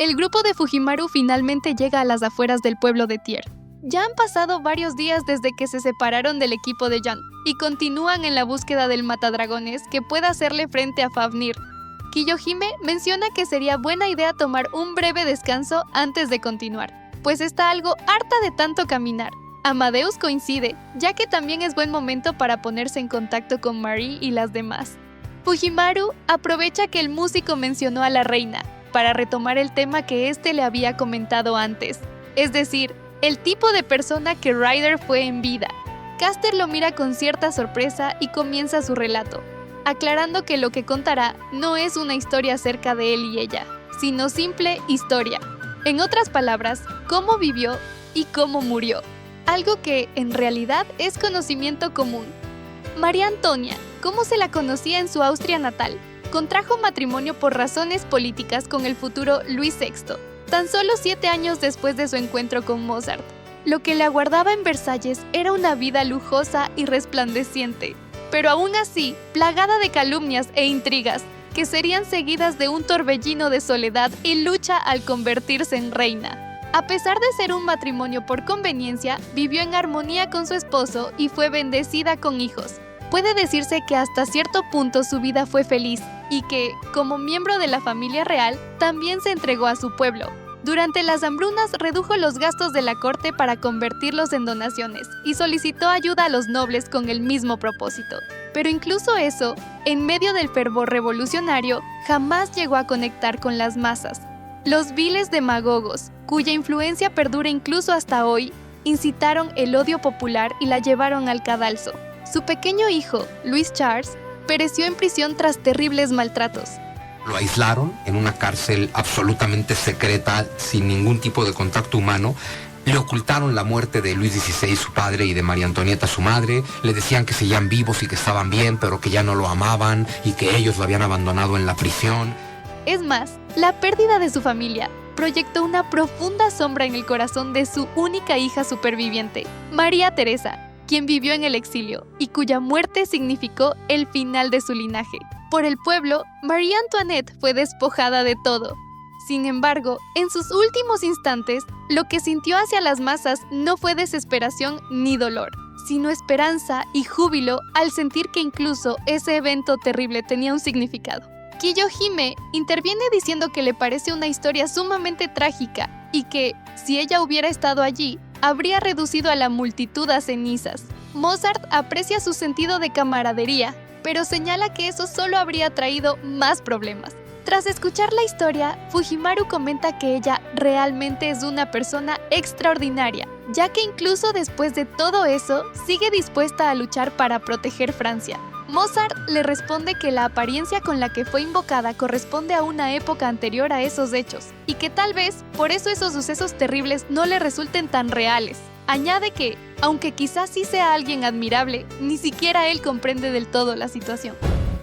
El grupo de Fujimaru finalmente llega a las afueras del pueblo de Tier. Ya han pasado varios días desde que se separaron del equipo de Jan y continúan en la búsqueda del matadragones que pueda hacerle frente a Fafnir. Kiyohime menciona que sería buena idea tomar un breve descanso antes de continuar, pues está algo harta de tanto caminar. Amadeus coincide, ya que también es buen momento para ponerse en contacto con Marie y las demás. Fujimaru aprovecha que el músico mencionó a la reina para retomar el tema que éste le había comentado antes, es decir, el tipo de persona que Ryder fue en vida. Caster lo mira con cierta sorpresa y comienza su relato, aclarando que lo que contará no es una historia acerca de él y ella, sino simple historia. En otras palabras, cómo vivió y cómo murió, algo que en realidad es conocimiento común. María Antonia, como se la conocía en su Austria natal, contrajo matrimonio por razones políticas con el futuro Luis VI, tan solo 7 años después de su encuentro con Mozart. Lo que le aguardaba en Versalles era una vida lujosa y resplandeciente, pero aún así plagada de calumnias e intrigas, que serían seguidas de un torbellino de soledad y lucha al convertirse en reina. A pesar de ser un matrimonio por conveniencia, vivió en armonía con su esposo y fue bendecida con hijos. Puede decirse que hasta cierto punto su vida fue feliz y que, como miembro de la familia real, también se entregó a su pueblo. Durante las hambrunas redujo los gastos de la corte para convertirlos en donaciones y solicitó ayuda a los nobles con el mismo propósito. Pero incluso eso, en medio del fervor revolucionario, jamás llegó a conectar con las masas. Los viles demagogos, cuya influencia perdura incluso hasta hoy, incitaron el odio popular y la llevaron al cadalso. Su pequeño hijo, Luis Charles, pereció en prisión tras terribles maltratos. Lo aislaron en una cárcel absolutamente secreta, sin ningún tipo de contacto humano. Le ocultaron la muerte de Luis XVI, su padre, y de María Antonieta, su madre. Le decían que seguían vivos y que estaban bien, pero que ya no lo amaban y que ellos lo habían abandonado en la prisión. Es más, la pérdida de su familia proyectó una profunda sombra en el corazón de su única hija superviviente, María Teresa, quien vivió en el exilio y cuya muerte significó el final de su linaje. Por el pueblo, Marie Antoinette fue despojada de todo. Sin embargo, en sus últimos instantes, lo que sintió hacia las masas no fue desesperación ni dolor, sino esperanza y júbilo al sentir que incluso ese evento terrible tenía un significado. Kiyohime interviene diciendo que le parece una historia sumamente trágica y que, si ella hubiera estado allí, habría reducido a la multitud a cenizas. Mozart aprecia su sentido de camaradería, pero señala que eso solo habría traído más problemas. Tras escuchar la historia, Fujimaru comenta que ella realmente es una persona extraordinaria, ya que incluso después de todo eso, sigue dispuesta a luchar para proteger Francia. Mozart le responde que la apariencia con la que fue invocada corresponde a una época anterior a esos hechos, y que tal vez por eso esos sucesos terribles no le resulten tan reales. Añade que, aunque quizás sí sea alguien admirable, ni siquiera él comprende del todo la situación.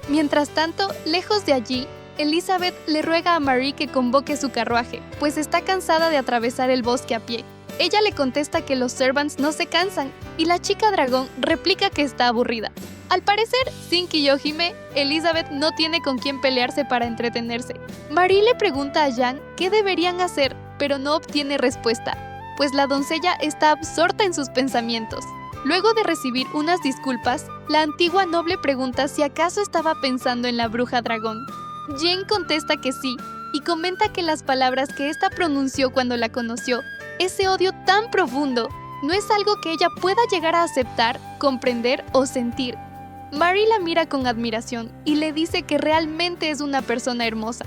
Mientras tanto, lejos de allí, Elizabeth le ruega a Marie que convoque su carruaje, pues está cansada de atravesar el bosque a pie. Ella le contesta que los servants no se cansan, y la chica dragón replica que está aburrida. Al parecer, sin Kiyohime, Elizabeth no tiene con quién pelearse para entretenerse. Marie le pregunta a Jan qué deberían hacer, pero no obtiene respuesta, pues la doncella está absorta en sus pensamientos. Luego de recibir unas disculpas, la antigua noble pregunta si acaso estaba pensando en la bruja dragón. Jane contesta que sí, y comenta que las palabras que ésta pronunció cuando la conoció, ese odio tan profundo, no es algo que ella pueda llegar a aceptar, comprender o sentir. Marie la mira con admiración y le dice que realmente es una persona hermosa,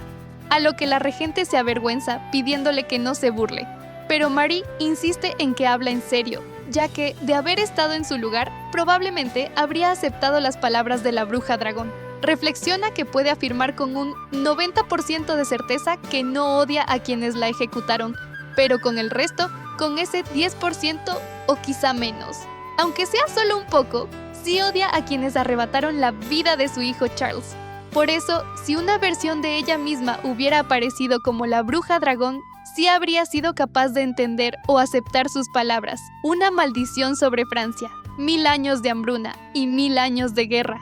a lo que la regente se avergüenza pidiéndole que no se burle. Pero Marie insiste en que habla en serio, ya que, de haber estado en su lugar, probablemente habría aceptado las palabras de la bruja dragón. Reflexiona que puede afirmar con un 90% de certeza que no odia a quienes la ejecutaron, pero con el resto, con ese 10% o quizá menos. Aunque sea solo un poco, sí odia a quienes arrebataron la vida de su hijo Charles. Por eso, si una versión de ella misma hubiera aparecido como la bruja dragón, sí habría sido capaz de entender o aceptar sus palabras. Una maldición sobre Francia, 1000 años de hambruna y 1000 años de guerra.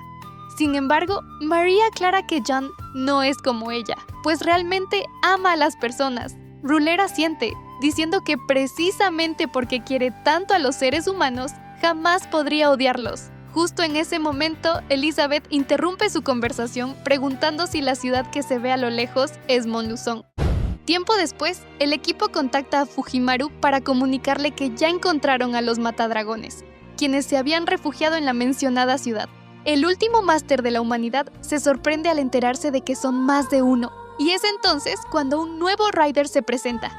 Sin embargo, Marie aclara que Jan no es como ella, pues realmente ama a las personas. Ruler asiente, diciendo que precisamente porque quiere tanto a los seres humanos, jamás podría odiarlos. Justo en ese momento, Elizabeth interrumpe su conversación preguntando si la ciudad que se ve a lo lejos es Montluçon. Tiempo después, el equipo contacta a Fujimaru para comunicarle que ya encontraron a los matadragones, quienes se habían refugiado en la mencionada ciudad. El último máster de la humanidad se sorprende al enterarse de que son más de uno, y es entonces cuando un nuevo Rider se presenta.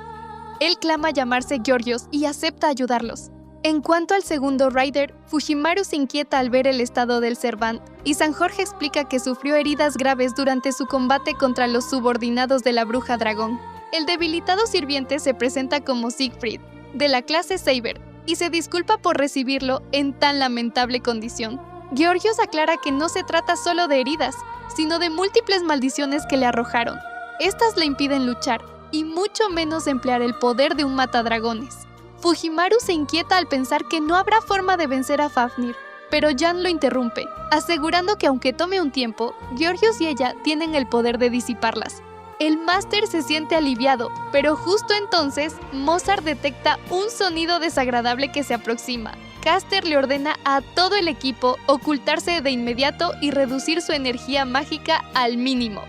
Él clama llamarse Georgios y acepta ayudarlos. En cuanto al segundo Rider, Fujimaru se inquieta al ver el estado del Servant, y San Jorge explica que sufrió heridas graves durante su combate contra los subordinados de la bruja dragón. El debilitado sirviente se presenta como Siegfried, de la clase Saber, y se disculpa por recibirlo en tan lamentable condición. Georgios aclara que no se trata solo de heridas, sino de múltiples maldiciones que le arrojaron. Estas le impiden luchar, y mucho menos emplear el poder de un matadragones. Fujimaru se inquieta al pensar que no habrá forma de vencer a Fafnir, pero Jan lo interrumpe, asegurando que aunque tome un tiempo, Georgios y ella tienen el poder de disiparlas. El máster se siente aliviado, pero justo entonces, Mozart detecta un sonido desagradable que se aproxima. Caster le ordena a todo el equipo ocultarse de inmediato y reducir su energía mágica al mínimo.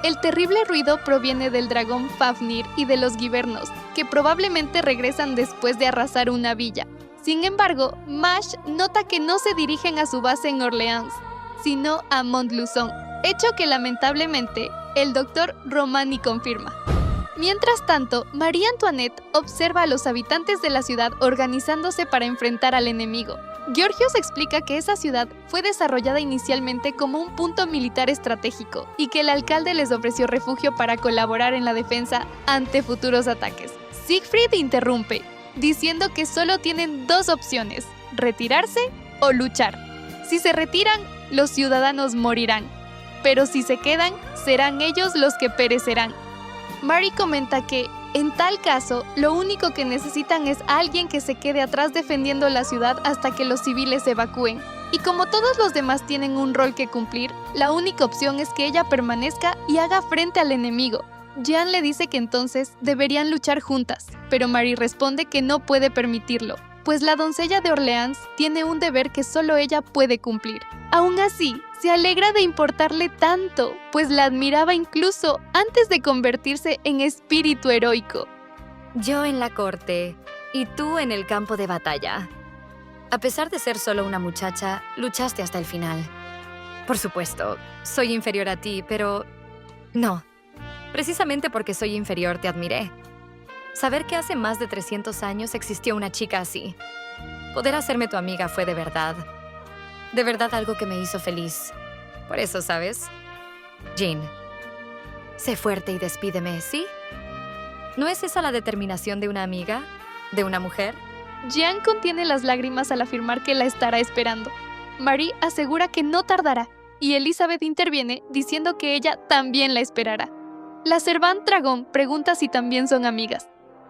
El terrible ruido proviene del dragón Fafnir y de los Givernos, que probablemente regresan después de arrasar una villa. Sin embargo, Mash nota que no se dirigen a su base en Orleans, sino a Montluçon, hecho que lamentablemente el Dr. Romani confirma. Mientras tanto, María Antoinette observa a los habitantes de la ciudad organizándose para enfrentar al enemigo. Georgios explica que esa ciudad fue desarrollada inicialmente como un punto militar estratégico y que el alcalde les ofreció refugio para colaborar en la defensa ante futuros ataques. Siegfried interrumpe, diciendo que solo tienen dos opciones: retirarse o luchar. Si se retiran, los ciudadanos morirán, pero si se quedan, serán ellos los que perecerán. Mary comenta que, en tal caso, lo único que necesitan es alguien que se quede atrás defendiendo la ciudad hasta que los civiles evacúen. Y como todos los demás tienen un rol que cumplir, la única opción es que ella permanezca y haga frente al enemigo. Jean le dice que entonces deberían luchar juntas, pero Mary responde que no puede permitirlo, pues la doncella de Orleans tiene un deber que solo ella puede cumplir. Aún así, se alegra de importarle tanto, pues la admiraba incluso antes de convertirse en espíritu heroico. Yo en la corte y tú en el campo de batalla. A pesar de ser solo una muchacha, luchaste hasta el final. Por supuesto, soy inferior a ti, pero no. Precisamente porque soy inferior te admiré. Saber que hace más de 300 años existió una chica así. Poder hacerme tu amiga fue de verdad algo que me hizo feliz. Por eso, ¿sabes? Jean, sé fuerte y despídeme, ¿sí? ¿No es esa la determinación de una amiga? ¿De una mujer? Jean contiene las lágrimas al afirmar que la estará esperando. Marie asegura que no tardará, y Elizabeth interviene diciendo que ella también la esperará. La Servant Dragón pregunta si también son amigas,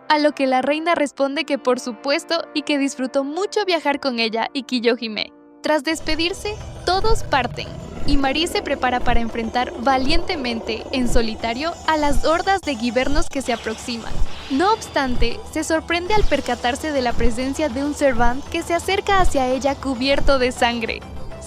a lo que la reina responde que por supuesto y que disfrutó mucho viajar con ella y Kiyohime. Tras despedirse, todos parten, y Marie se prepara para enfrentar valientemente, en solitario, a las hordas de Givernos que se aproximan. No obstante, se sorprende al percatarse de la presencia de un Servant que se acerca hacia ella cubierto de sangre.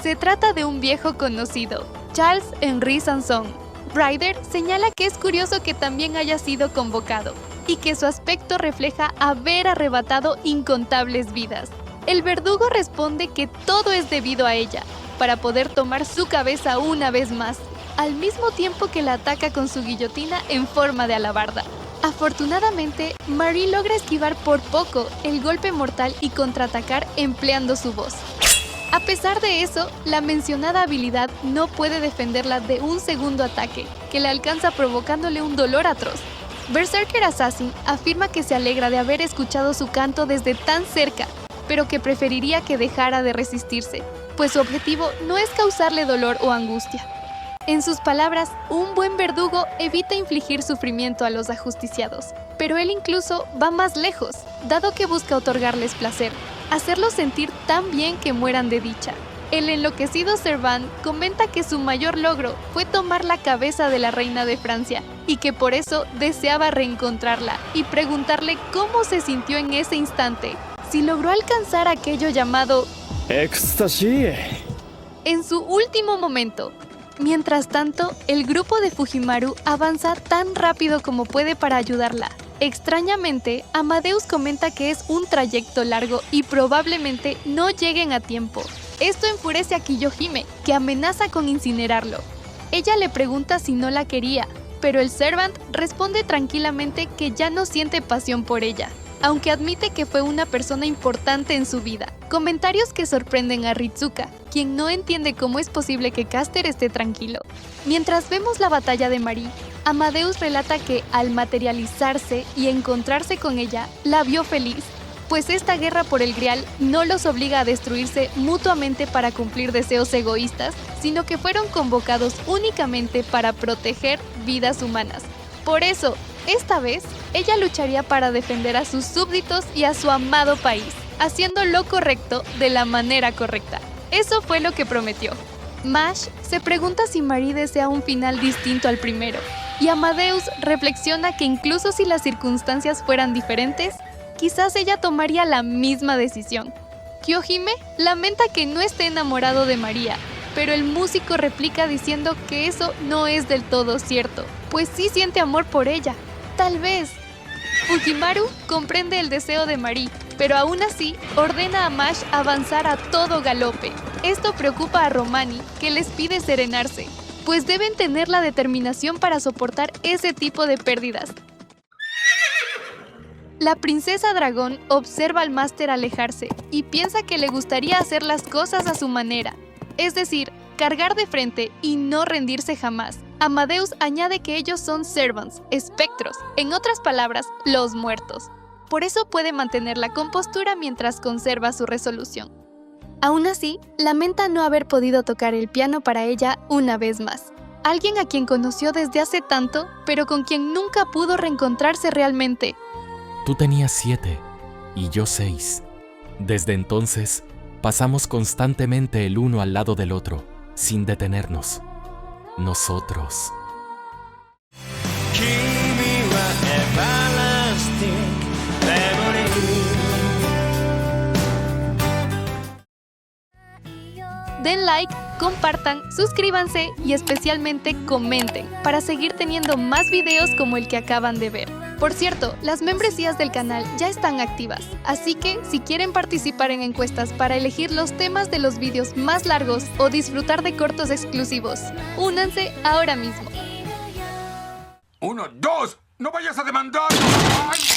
Se trata de un viejo conocido, Charles-Henri Sanson. Ryder señala que es curioso que también haya sido convocado, y que su aspecto refleja haber arrebatado incontables vidas. El verdugo responde que todo es debido a ella, para poder tomar su cabeza una vez más, al mismo tiempo que la ataca con su guillotina en forma de alabarda. Afortunadamente, Marie logra esquivar por poco el golpe mortal y contraatacar empleando su voz. A pesar de eso, la mencionada habilidad no puede defenderla de un segundo ataque, que la alcanza provocándole un dolor atroz. Berserker Assassin afirma que se alegra de haber escuchado su canto desde tan cerca, pero que preferiría que dejara de resistirse, pues su objetivo no es causarle dolor o angustia. En sus palabras, un buen verdugo evita infligir sufrimiento a los ajusticiados, pero él incluso va más lejos, dado que busca otorgarles placer, hacerlos sentir tan bien que mueran de dicha. El enloquecido Servant comenta que su mayor logro fue tomar la cabeza de la reina de Francia y que por eso deseaba reencontrarla y preguntarle cómo se sintió en ese instante, si logró alcanzar aquello llamado éxtasis. en su último momento. Mientras tanto, el grupo de Fujimaru avanza tan rápido como puede para ayudarla. Extrañamente, Amadeus comenta que es un trayecto largo y probablemente no lleguen a tiempo. Esto enfurece a Kiyohime, que amenaza con incinerarlo. Ella le pregunta si no la quería, pero el Servant responde tranquilamente que ya no siente pasión por ella, aunque admite que fue una persona importante en su vida. Comentarios que sorprenden a Ritsuka, quien no entiende cómo es posible que Caster esté tranquilo. Mientras vemos la batalla de Marie, Amadeus relata que al materializarse y encontrarse con ella, la vio feliz, pues esta guerra por el Grial no los obliga a destruirse mutuamente para cumplir deseos egoístas, sino que fueron convocados únicamente para proteger vidas humanas. Por eso, esta vez, ella lucharía para defender a sus súbditos y a su amado país, haciendo lo correcto de la manera correcta. Eso fue lo que prometió. Mash se pregunta si Marie desea un final distinto al primero, y Amadeus reflexiona que incluso si las circunstancias fueran diferentes, quizás ella tomaría la misma decisión. Kiyohime lamenta que no esté enamorado de María, pero el músico replica diciendo que eso no es del todo cierto, pues sí siente amor por ella. Tal vez. Fujimaru comprende el deseo de Marie, pero aún así ordena a Mash avanzar a todo galope. Esto preocupa a Romani, que les pide serenarse, pues deben tener la determinación para soportar ese tipo de pérdidas. La princesa dragón observa al máster alejarse y piensa que le gustaría hacer las cosas a su manera, es decir, cargar de frente y no rendirse jamás. Amadeus añade que ellos son servants, espectros, en otras palabras, los muertos. Por eso puede mantener la compostura mientras conserva su resolución. Aún así, lamenta no haber podido tocar el piano para ella una vez más. Alguien a quien conoció desde hace tanto, pero con quien nunca pudo reencontrarse realmente. Tú tenías 7 y yo 6. Desde entonces, pasamos constantemente el uno al lado del otro, sin detenernos. Nosotros. Den like, compartan, suscríbanse y especialmente comenten para seguir teniendo más videos como el que acaban de ver. Por cierto, las membresías del canal ya están activas, así que si quieren participar en encuestas para elegir los temas de los vídeos más largos o disfrutar de cortos exclusivos, únanse ahora mismo. 1, 2, ¡no vayas a demandar! ¡Ay!